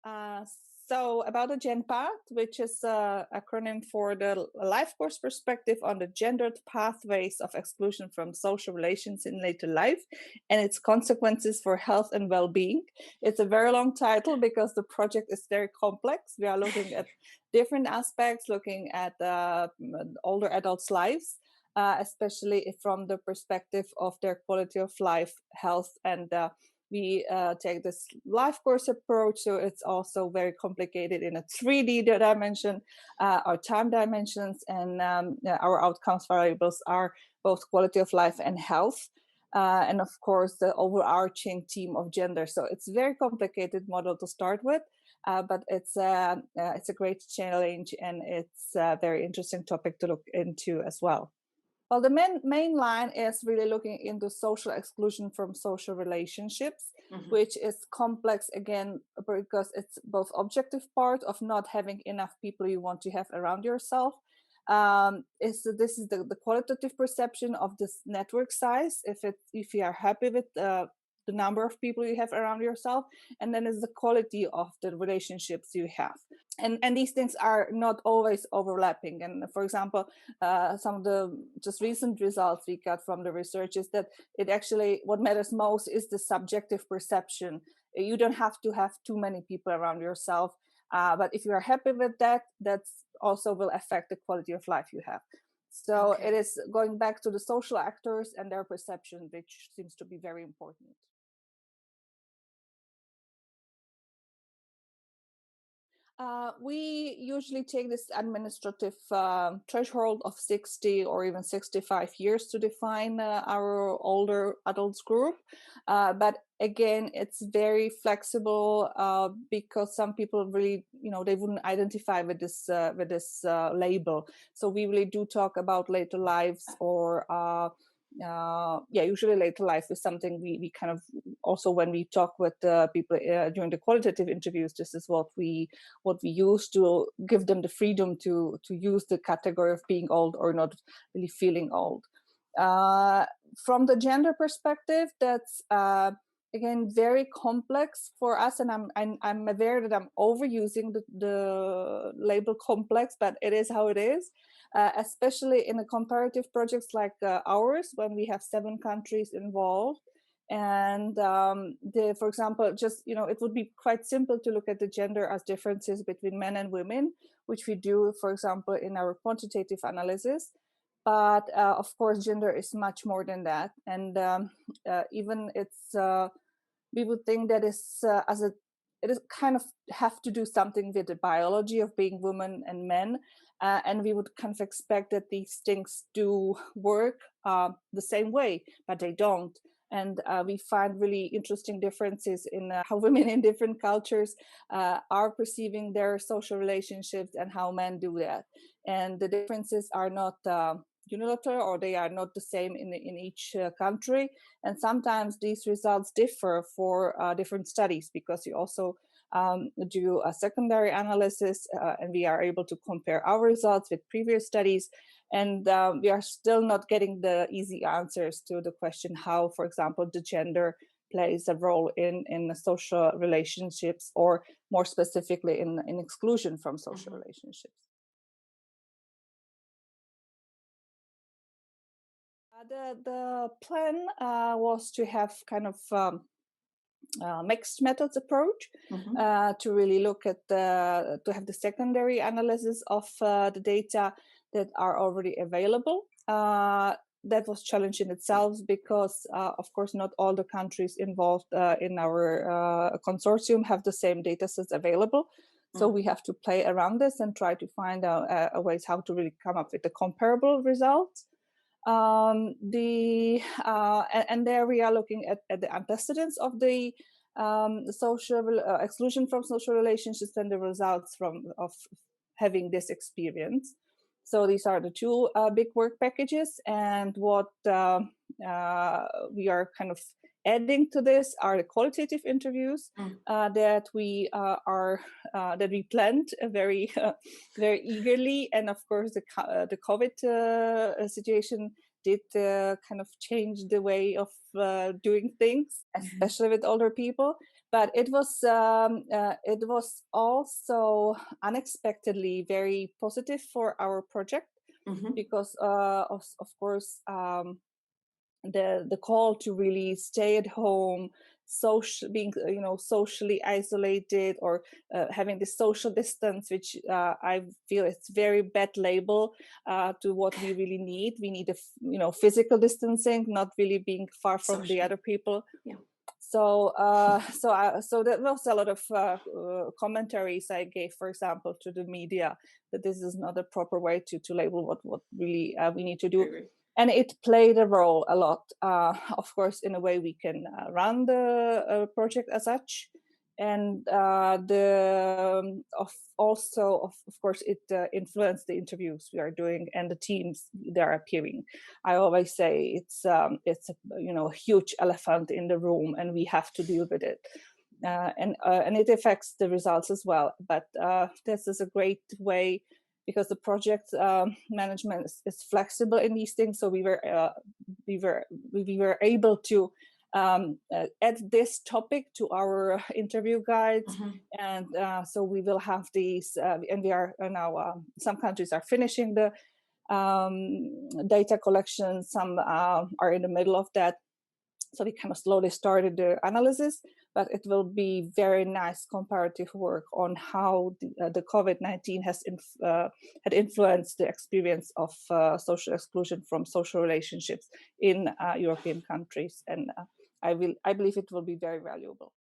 Uh, so about the GENPATH, which is an acronym for the life course perspective on the gendered pathways of exclusion from social relations in later life and its consequences for health and well-being. It's a very long title because the project is very complex. We are looking at different aspects, looking at older adults' lives, especially from the perspective of their quality of life, health, and we take this life course approach, so it's also very complicated in a 3D dimension, our time dimensions, and our outcomes variables are both quality of life and health, and of course the overarching theme of gender. So it's a very complicated model to start with, but it's a great challenge, and it's a very interesting topic to look into as well. Well, the main line is really looking into social exclusion from social relationships, which is complex again, because it's both objective part of not having enough people you want to have around yourself. This is the qualitative perception of this network size, if you are happy with the number of people you have around yourself, and then is the quality of the relationships you have. And these things are not always overlapping. And for example, some of the just recent results we got from the research is that it actually, what matters most is the subjective perception. You don't have to have too many people around yourself, but if you are happy with that, that's also will affect the quality of life you have. So it is going back to the social actors and their perception, which seems to be very important. We usually take this administrative threshold of 60 or even 65 years to define our older adults group. But again, it's very flexible because some people really, they wouldn't identify with this label. So we really do talk about later lives, or usually later life is something we kind of also, when we talk with people during the qualitative interviews, this is what we use to give them the freedom to use the category of being old or not really feeling old. From the gender perspective, that's again very complex for us, and I'm aware that I'm overusing the label complex, but it is how it is. Especially in the comparative projects like ours, when we have 7 countries involved. And for example, just, it would be quite simple to look at the gender as differences between men and women, which we do, for example, in our quantitative analysis. But of course, gender is much more than that. And even we would think that it is kind of have to do something with the biology of being women and men. And we would kind of expect that these things do work the same way, but they don't. And we find really interesting differences in how women in different cultures are perceiving their social relationships and how men do that. And the differences are not unilateral, or they are not the same in each country. And sometimes these results differ for different studies, because you also do a secondary analysis, and we are able to compare our results with previous studies. And we are still not getting the easy answers to the question how, for example, the gender plays a role in the social relationships, or more specifically in exclusion from social relationships. The plan was to have kind of mixed methods approach, to really look at to have the secondary analysis of the data that are already available. That was challenging itself because, of course, not all the countries involved in our consortium have the same data sets available. So we have to play around this and try to find out ways how to really come up with the comparable results. And there we are looking at the antecedents of the social exclusion from social relationships and the results of having this experience. So these are the 2 big work packages, and what we are kind of adding to this are the qualitative interviews that we that we planned very very eagerly. And of course, the COVID situation did kind of change the way of doing things, especially with older people. But it was also unexpectedly very positive for our project, because of course the call to really stay at home, being socially isolated, or having the social distance, which I feel it's very bad label to what we really need. We need a physical distancing, not really being far from the other people. Yeah. So there was a lot of commentaries I gave, for example, to the media, that this is not a proper way to label what really we need to do. And it played a role a lot. Of course, in a way we can run the project as such, and of course it influenced the interviews we are doing and the teams that are appearing. I always say it's a huge elephant in the room, and we have to deal with it. And it affects the results as well. But this is a great way, because the project management is flexible in these things. So we were able to add this topic to our interview guides, and so we will have these. And we are now. Some countries are finishing the data collection. Some are in the middle of that. So we kind of slowly started the analysis, but it will be very nice comparative work on how the COVID-19 had influenced the experience of social exclusion from social relationships in European countries, and I believe it will be very valuable.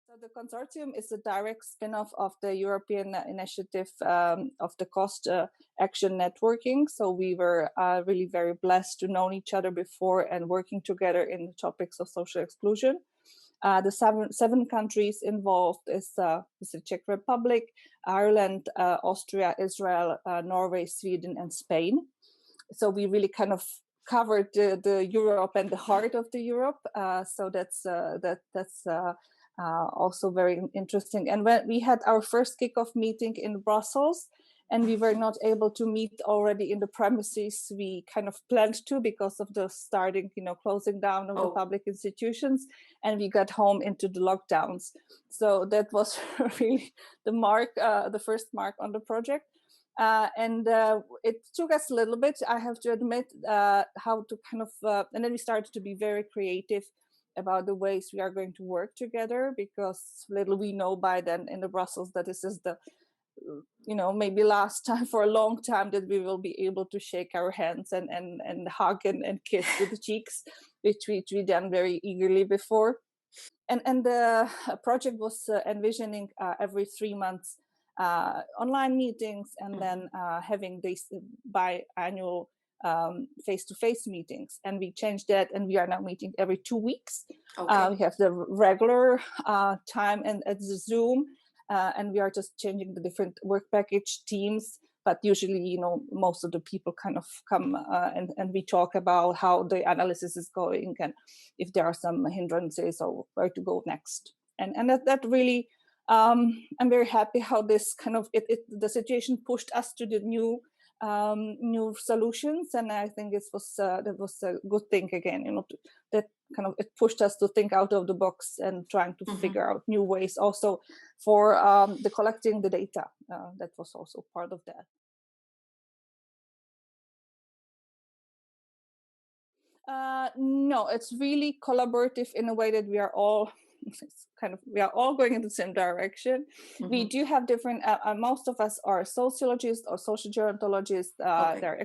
So the consortium is a direct spin-off of the European initiative of the cost action networking. So we were really very blessed to know each other before and working together in the topics of social exclusion. The seven countries involved is the Czech Republic, Ireland, Austria, Israel, Norway, Sweden, and Spain. So we really kind of covered the Europe and the heart of the Europe. So that's also very interesting. And when we had our first kickoff meeting in Brussels, and we were not able to meet already in the premises we kind of planned to, because of the closing down of the public institutions, and we got home into the lockdowns. So that was really the first mark on the project. And it took us a little bit, I have to admit, how to kind of, and then we started to be very creative about the ways we are going to work together, because little we know by then in the Brussels that this is the, maybe last time for a long time that we will be able to shake our hands and hug and kiss with the cheeks, which we done very eagerly before. And the project was envisioning every 3 months online meetings, and then having these biannual face-to-face meetings, and we changed that, and we are now meeting every 2 weeks. We have the regular time and at the Zoom, and we are just changing the different work package teams. But usually, most of the people kind of come and we talk about how the analysis is going, and if there are some hindrances or where to go next. And that really, I'm very happy how this kind of the situation pushed us to the new solutions, and I think that was a good thing again. That kind of it pushed us to think out of the box and trying to figure out new ways also for the collecting the data. That was also part of that. No, it's really collaborative in a way that we are all going in the same direction. We do have different, most of us are sociologists or social gerontologists, they're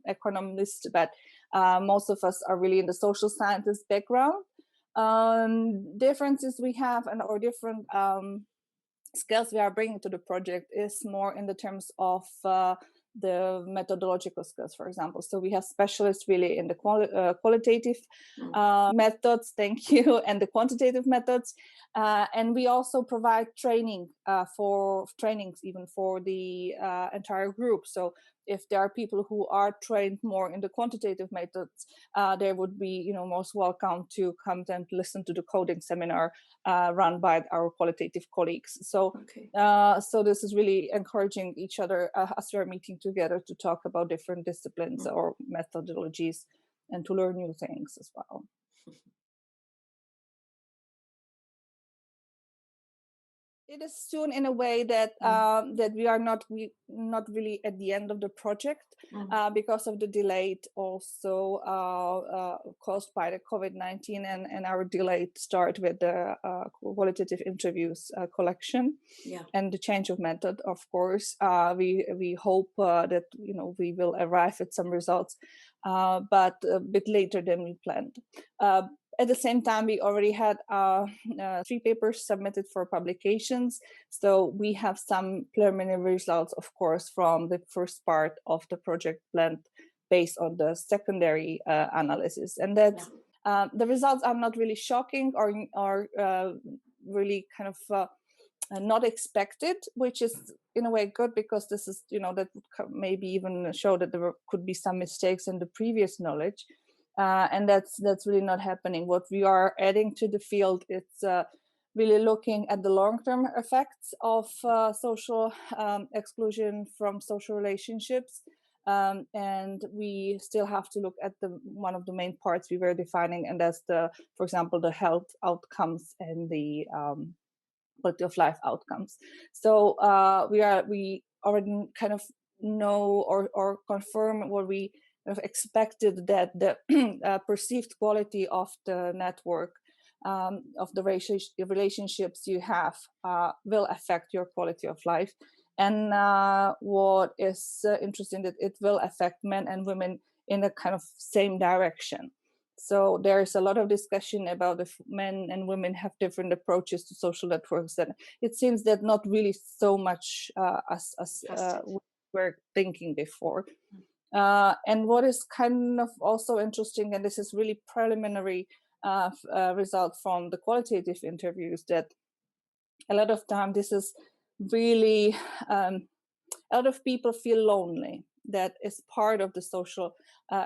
economists, but most of us are really in the social sciences background. Differences we have or different skills we are bringing to the project is more in the terms of the methodological skills, for example. So we have specialists really in the qualitative methods, thank you, and the quantitative methods. And we also provide training for trainings even for the entire group. So if there are people who are trained more in the quantitative methods, they would be, most welcome to come and listen to the coding seminar run by our qualitative colleagues. So, so this is really encouraging each other as we are meeting together to talk about different disciplines or methodologies and to learn new things as well. It is soon in a way that that we are not really at the end of the project because of the delay also caused by the COVID-19 and our delayed start with the qualitative interviews collection and the change of method. Of course, we hope that we will arrive at some results, but a bit later than we planned. At the same time, we already had 3 papers submitted for publications. So we have some preliminary results, of course, from the first part of the project plan based on the secondary analysis. And that's the results are not really shocking or really kind of not expected, which is in a way good, because this is, that would maybe even show that there could be some mistakes in the previous knowledge. And that's really not happening. What we are adding to the field, it's really looking at the long-term effects of social exclusion from social relationships. And we still have to look at one of the main parts we were defining, and that's for example, the health outcomes and the quality of life outcomes. So we already kind of know or confirm what we expected, that the perceived quality of the network of the relationships you have will affect your quality of life. And what is interesting, that it will affect men and women in a kind of same direction. So there's a lot of discussion about if men and women have different approaches to social networks, and it seems that not really so much as we were thinking before. And what is kind of also interesting, and this is really preliminary result from the qualitative interviews, that a lot of time this is really a lot of people feel lonely. That is part of the social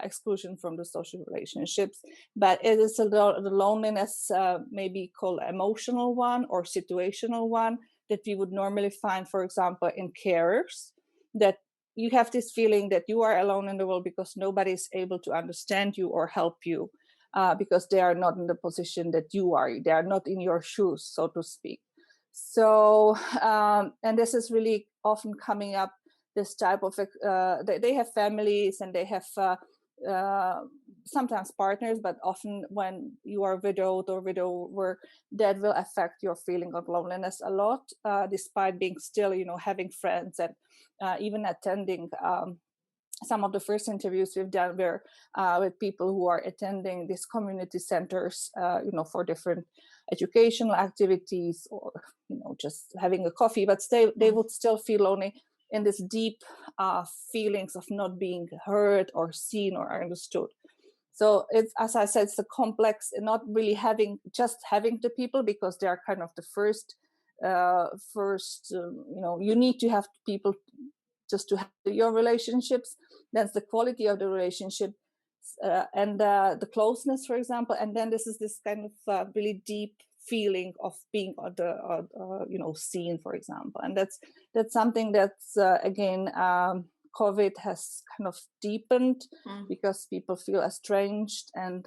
exclusion from the social relationships, but it is the loneliness maybe called emotional one or situational one that we would normally find, for example, in carers, that you have this feeling that you are alone in the world because nobody is able to understand you or help you because they are not in the position that you are. They are not in your shoes, so to speak. So, and this is really often coming up, this type of, they have families and they have sometimes partners, but often when you are widowed or widower, that will affect your feeling of loneliness a lot, despite being still, having friends and even attending some of the first interviews we've done were with people who are attending these community centers, for different educational activities or, just having a coffee, but they would still feel lonely in this deep feelings of not being heard or seen or understood. So it's, as I said, it's a complex, not really having the people, because they are kind of the first, you need to have people just to have your relationships. That's the quality of the relationship and the closeness, for example. And then this is this kind of really deep feeling of being seen, for example. And that's something that's again COVID has kind of deepened because people feel estranged, and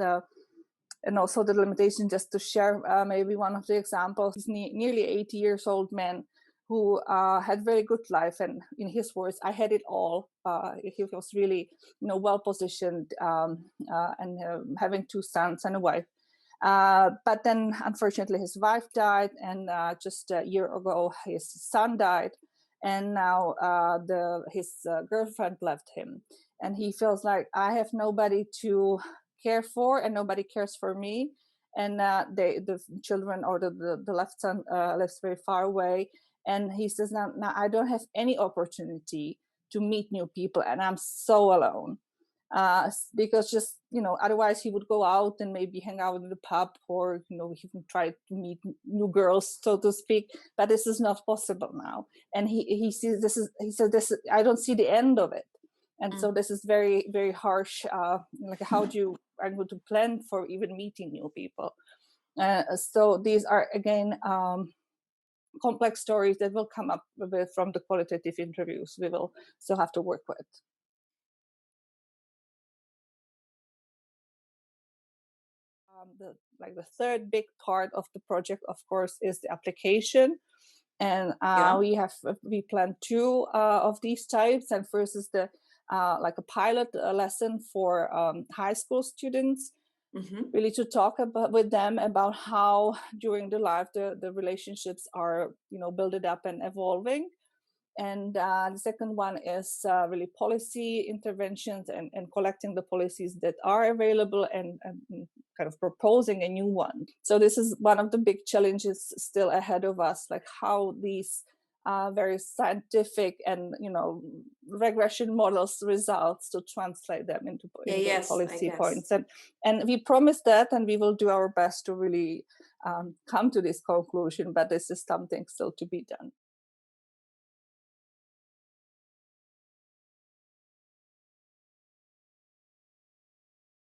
also the limitation. Just to share maybe one of the examples, nearly 80 years old man who had very good life, and in his words, I had it all. He was really, well positioned and having 2 sons and a wife. But then, unfortunately, his wife died, and just a year ago, his son died, and now his girlfriend left him, and he feels like, I have nobody to care for, and nobody cares for me. And the children, or the left son lives very far away. And he says, now I don't have any opportunity to meet new people, and I'm so alone. Because just, otherwise he would go out and maybe hang out in the pub, or, he would try to meet new girls, so to speak. But this is not possible now. And he sees he said, I don't see the end of it. And so this is very, very harsh. Like how do you are going to plan for even meeting new people? So these are again complex stories that will come up from the qualitative interviews we will still have to work with. The third big part of the project, of course, is the application. And we plan 2 of these types. And first is the like a pilot lesson for high school students, really to talk with them about how during the life the relationships are, built up and evolving. And the second one is really policy interventions and collecting the policies that are available and kind of proposing a new one. So this is one of the big challenges still ahead of us, like how these very scientific and regression models results to translate them into policy points. And we promise that, and we will do our best to really come to this conclusion, but this is something still to be done.